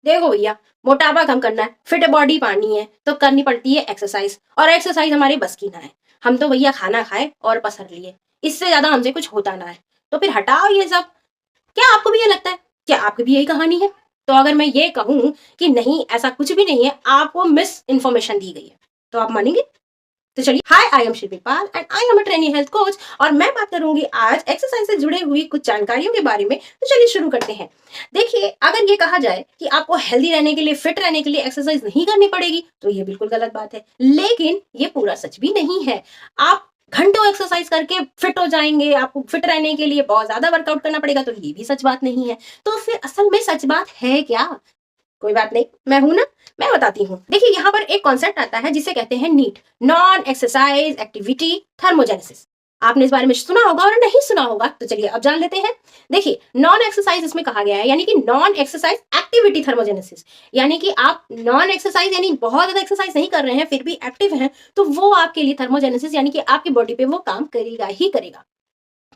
देखो भैया, मोटापा कम करना है, फिट बॉडी पानी है तो करनी पड़ती है एक्सरसाइज, और एक्सरसाइज हमारे बस की ना है। हम तो भैया खाना खाए और पसर लिए, इससे ज्यादा हमसे कुछ होता ना है। तो फिर हटाओ ये सब। क्या आपको भी ये लगता है? क्या आपकी भी यही कहानी है? तो अगर मैं ये कहूं कि नहीं ऐसा कुछ भी नहीं है, आपको मिस इन्फॉर्मेशन दी गई है, तो आप मानेंगे? तो चलिए, hi, I am Shilpi Pal and I am a trainee health coach, और मैं बात करूंगी आज एक्सरसाइज से जुड़े हुई कुछ जानकारियों के बारे में। तो चलिए शुरू करते हैं। देखिए, अगर ये कहा जाए कि आपको हेल्दी रहने के लिए, फिट रहने के लिए एक्सरसाइज नहीं करनी पड़ेगी, तो ये बिल्कुल गलत बात है। लेकिन ये पूरा सच भी नहीं है। आप घंटों एक्सरसाइज करके फिट हो जाएंगे, आपको फिट रहने के लिए बहुत ज्यादा वर्कआउट करना पड़ेगा, तो ये भी सच बात नहीं है। तो फिर असल में सच बात है क्या? कोई बात नहीं, मैं हूं ना, मैं बताती हूँ। देखिए, यहाँ पर एक कॉन्सेप्ट आता है जिसे कहते हैं NEAT, non exercise activity thermogenesis. आपने इस बारे में सुना होगा और नहीं सुना होगा, तो चलिए अब जान लेते हैं। देखिए, नॉन एक्सरसाइज इसमें कहा गया है, यानी कि नॉन एक्सरसाइज एक्टिविटी थर्मोजेनेसिस, यानी कि आप नॉन एक्सरसाइज यानी बहुत ज्यादा एक्सरसाइज नहीं कर रहे हैं फिर भी एक्टिव हैं, तो वो आपके लिए थर्मोजेनेसिस यानी कि आपकी बॉडी पे वो काम करेगा ही करेगा।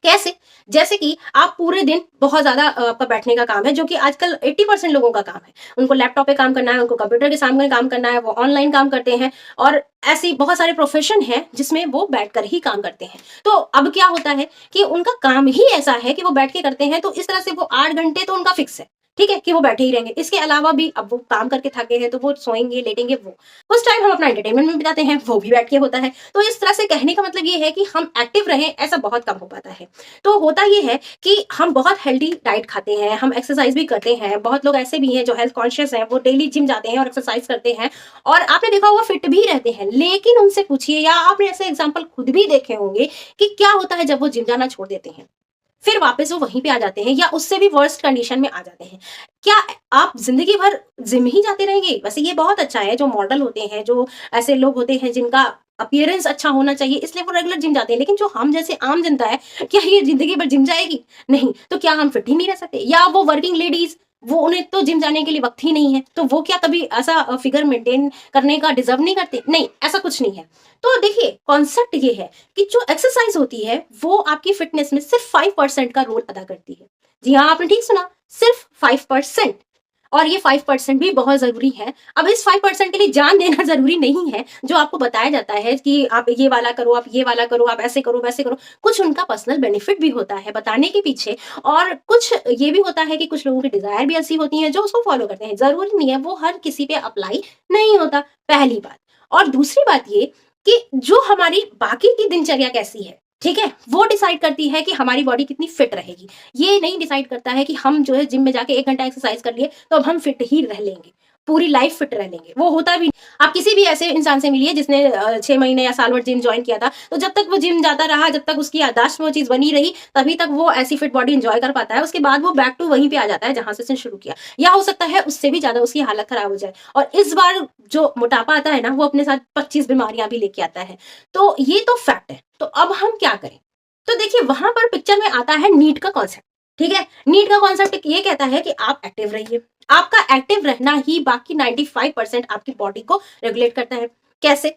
कैसे? जैसे कि आप पूरे दिन बहुत ज़्यादा आपका बैठने का काम है, जो कि आजकल 80% लोगों का काम है। उनको लैपटॉप पे काम करना है, उनको कंप्यूटर के सामने काम करना है, वो ऑनलाइन काम करते हैं, और ऐसी बहुत सारे प्रोफ़ेशन हैं, जिसमें वो बैठकर ही काम करते हैं। तो अब क्या होता है कि उनका काम ही ऐसा है कि वो बैठ के करते हैं, तो इस तरह से वो 8 घंटे तो उनका फ़िक्स है, ठीक है? कि वो बैठे ही रहेंगे। इसके अलावा भी अब वो काम करके थके हैं, तो वो सोएँगे, लेटेंगे वो। उस टाइम हम अपना एंटरटेनमेंट में बिताते हैं, वो भी बैठ के होता है। तो इस तरह से कहने का मतलब ये है कि हम एक्टिव रहें, ऐसा बहुत कम हो पाता है। तो होता ये है कि हम बहुत हेल्दी डाइट खाते हैं, हम एक्सरसाइज भी करते हैं। बहुत लोग ऐसे भी हैं जो हेल्थ कॉन्शियस हैं, वो डेली जिम जाते हैं और एक्सरसाइज करते हैं, और आपने देखा होगा फिट भी रहते हैं। लेकिन उनसे पूछिए, या आपने ऐसे एग्जाम्पल खुद भी देखे होंगे कि क्या होता है जब वो जिम जाना छोड़ देते हैं, फिर वापस वो वहीं पे आ जाते हैं, या उससे भी वर्स्ट कंडीशन में आ जाते हैं। क्या आप जिंदगी भर जिम ही जाते रहेंगे? वैसे ये बहुत अच्छा है, जो मॉडल होते हैं, जो ऐसे लोग होते हैं जिनका अपीयरेंस अच्छा होना चाहिए, इसलिए वो रेगुलर जिम जाते हैं। लेकिन जो हम जैसे आम जनता है, क्या ये जिंदगी भर जिम जाएगी? नहीं। तो क्या हम फिट ही नहीं रह सकते? या वो वर्किंग लेडीज, वो उन्हें तो जिम जाने के लिए वक्त ही नहीं है, तो वो क्या कभी ऐसा फिगर मेंटेन करने का डिजर्व नहीं करते? नहीं, ऐसा कुछ नहीं है। तो देखिए, कॉन्सेप्ट ये है कि जो एक्सरसाइज होती है वो आपकी फिटनेस में सिर्फ 5% का रोल अदा करती है। जी हाँ, आपने ठीक सुना, सिर्फ 5%। और ये 5% भी बहुत जरूरी है। अब इस 5% के लिए जान देना जरूरी नहीं है। जो आपको बताया जाता है कि आप ये वाला करो, आप ये वाला करो, आप ऐसे करो, वैसे करो, कुछ उनका पर्सनल बेनिफिट भी होता है बताने के पीछे। और कुछ ये भी होता है कि कुछ लोगों की डिजायर भी ऐसी होती है जो उसको फॉलो करते हैं। जरूरी नहीं है वो हर किसी पे अप्लाई नहीं होता, पहली बात। और दूसरी बात ये कि जो हमारी बाकी की दिनचर्या कैसी है, ठीक है, वो डिसाइड करती है कि हमारी बॉडी कितनी फिट रहेगी। ये नहीं डिसाइड करता है कि हम जो है जिम में जाके 1 घंटा एक्सरसाइज कर लिए तो अब हम फिट ही रह लेंगे, पूरी लाइफ फिट रह लेंगे, वो होता भी नहीं। आप किसी भी ऐसे इंसान से मिलिए जिसने 6 महीने या साल भर जिम जॉइन किया था, तो जब तक वो जिम जाता रहा, जब तक उसकी याददाश्त में वो चीज़ बनी रही, तभी तक वो ऐसी फिट बॉडी एन्जॉय कर पाता है। उसके बाद वो बैक टू वहीं पे आ जाता है जहाँ से उसने शुरू किया, या हो सकता है उससे भी ज़्यादा उसकी हालत खराब हो जाए। और इस बार जो मोटापा आता है ना, वो अपने साथ 25 बीमारियाँ भी लेके आता है। तो ये तो फैक्ट है। तो अब हम क्या करें? तो देखिए, वहां पर पिक्चर में आता है नीड का कॉन्सेप्ट। ठीक है, नीड का कॉन्सेप्ट ये कहता है कि आप एक्टिव रहिए। आपका एक्टिव रहना ही बाकी 95% आपकी बॉडी को रेगुलेट करता है। कैसे?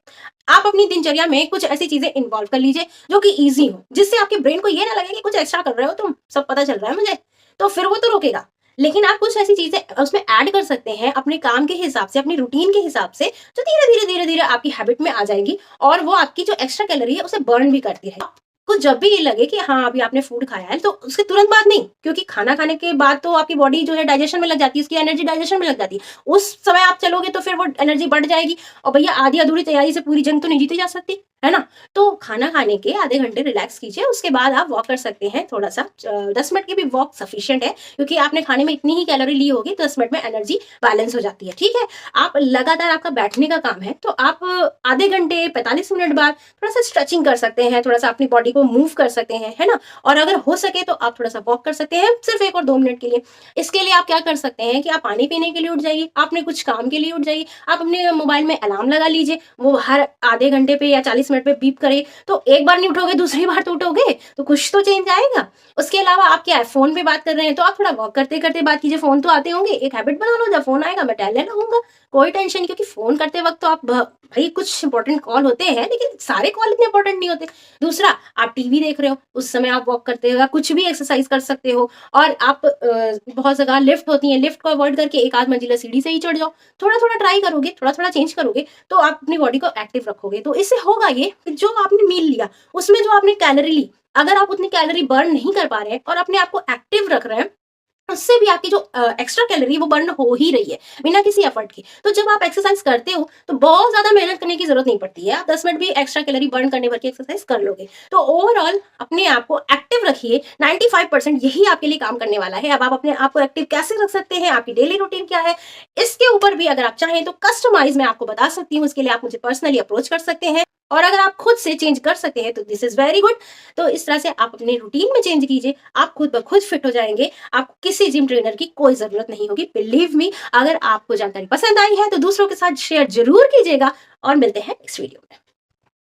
आप अपनी दिनचर्या में कुछ ऐसी चीजें इन्वॉल्व कर लीजिए जो कि इजी हो, जिससे आपके ब्रेन को ये ना लगे कि कुछ एक्स्ट्रा कर रहे हो तुम, सब पता चल रहा है मुझे, तो फिर वो तो रोकेगा। लेकिन आप कुछ ऐसी चीजें उसमें ऐड कर सकते हैं अपने काम के हिसाब से, अपनी रूटीन के हिसाब से, जो धीरे धीरे धीरे धीरे आपकी हैबिट में आ जाएंगी, और वो आपकी जो एक्स्ट्रा कैलोरी है उसे बर्न भी करती है। को जब भी ये लगे कि हाँ अभी आपने फूड खाया है, तो उसके तुरंत बाद नहीं, क्योंकि खाना खाने के बाद तो आपकी बॉडी जो है डाइजेशन में लग जाती है, उसकी एनर्जी डाइजेशन में लग जाती है। उस समय आप चलोगे तो फिर वो एनर्जी बढ़ जाएगी, और भैया आधी अधूरी तैयारी से पूरी जंग तो नहीं जीती जा सकती, है ना? तो खाना खाने के आधे घंटे रिलैक्स कीजिए, उसके बाद आप वॉक कर सकते हैं थोड़ा सा। 10 मिनट की भी वॉक सफिशियंट है, क्योंकि आपने खाने में इतनी ही कैलोरी ली होगी, 10 मिनट में एनर्जी बैलेंस हो जाती है। ठीक है, आप लगातार, आपका बैठने का काम है, तो आप आधे घंटे 45 मिनट बाद थोड़ा सा स्ट्रेचिंग कर सकते हैं, थोड़ा सा अपनी बॉडी को मूव कर सकते हैं, है ना? और अगर हो सके तो आप थोड़ा सा वॉक कर सकते हैं, सिर्फ 1 और 2 मिनट के लिए। इसके लिए आप क्या कर सकते हैं कि आप पानी पीने के लिए उठ जाइए, आपने कुछ काम के लिए उठ जाइए, आप अपने मोबाइल में अलार्म लगा लीजिए, वो हर आधे घंटे पे या 40 मिनट पे बीप करे तो एक बार नहीं उठोगे, दूसरी बार तो उठोगे, तो कुछ तो चेंज आएगा। उसके अलावा आप क्या है, फ़ोन पे बात कर रहे हैं तो आप थोड़ा वॉक करते-करते बात कीजिए, फ़ोन तो आते होंगे, एक हैबिट बना लो, जब फ़ोन आएगा मैं टहलने लगूँगा, कोई टेंशन नहीं, क्योंकि फ़ोन करते वक़्त तो आप भई कुछ इंपॉर्टेंट कॉल होते हैं, लेकिन सारे कॉल इतने इंपॉर्टेंट नहीं होते। दूसरा, आप टीवी देख रहे हो, उस समय आप वॉक करते हो या कुछ भी एक्सरसाइज़ कर सकते हो। और आप बहुत जगह लिफ्ट होती है, लिफ्ट को अवॉइड करके एक आध मंजिला सीढ़ी से ही चढ़ जाओ। थोड़ा-थोड़ा ट्राई करोगे, थोड़ा-थोड़ा चेंज करोगे, तो आप अपनी बॉडी को एक्टिव रखोगे। तो इससे होगा ये कि जो आपने मील लिया, उसमें जो आपने कैलोरी ली, अगर आप उतनी कैलोरी बर्न नहीं कर पा रहे हैं और अपने आप को एक्टिव रख रहे हैं, उससे भी आपकी जो एक्स्ट्रा कैलोरी है वो बर्न हो ही रही है, बिना किसी एफर्ट के। तो जब आप एक्सरसाइज करते हो, तो बहुत ज़्यादा मेहनत करने की ज़रूरत नहीं पड़ती है। आप 10 मिनट भी एक्स्ट्रा कैलोरी बर्न करने भर की एक्सरसाइज कर लोगे। तो ओवरऑल अपने आप को एक्टिव रखिए, 95% यही आपके लिए काम करने वाला है। अब आप अपने आप को एक्टिव कैसे रख सकते हैं, आपकी डेली रूटीन क्या है, इसके ऊपर भी अगर आप चाहें तो कस्टमाइज़ मैं आपको बता सकती हूँ। इसके लिए आप मुझे पर्सनली अप्रोच कर सकते हैं, और अगर आप खुद से चेंज कर सकते हैं तो दिस इज़ वेरी गुड। तो इस तरह से आप अपने रूटीन में चेंज कीजिए, आप खुद ब खुद फिट हो जाएँगे। आपको किसी जिम ट्रेनर की कोई ज़रूरत नहीं होगी। बिलीव मी, अगर आपको जानकारी पसंद आई है तो दूसरों के साथ शेयर ज़रूर कीजिएगा, और मिलते हैं नेक्स्ट वीडियो में।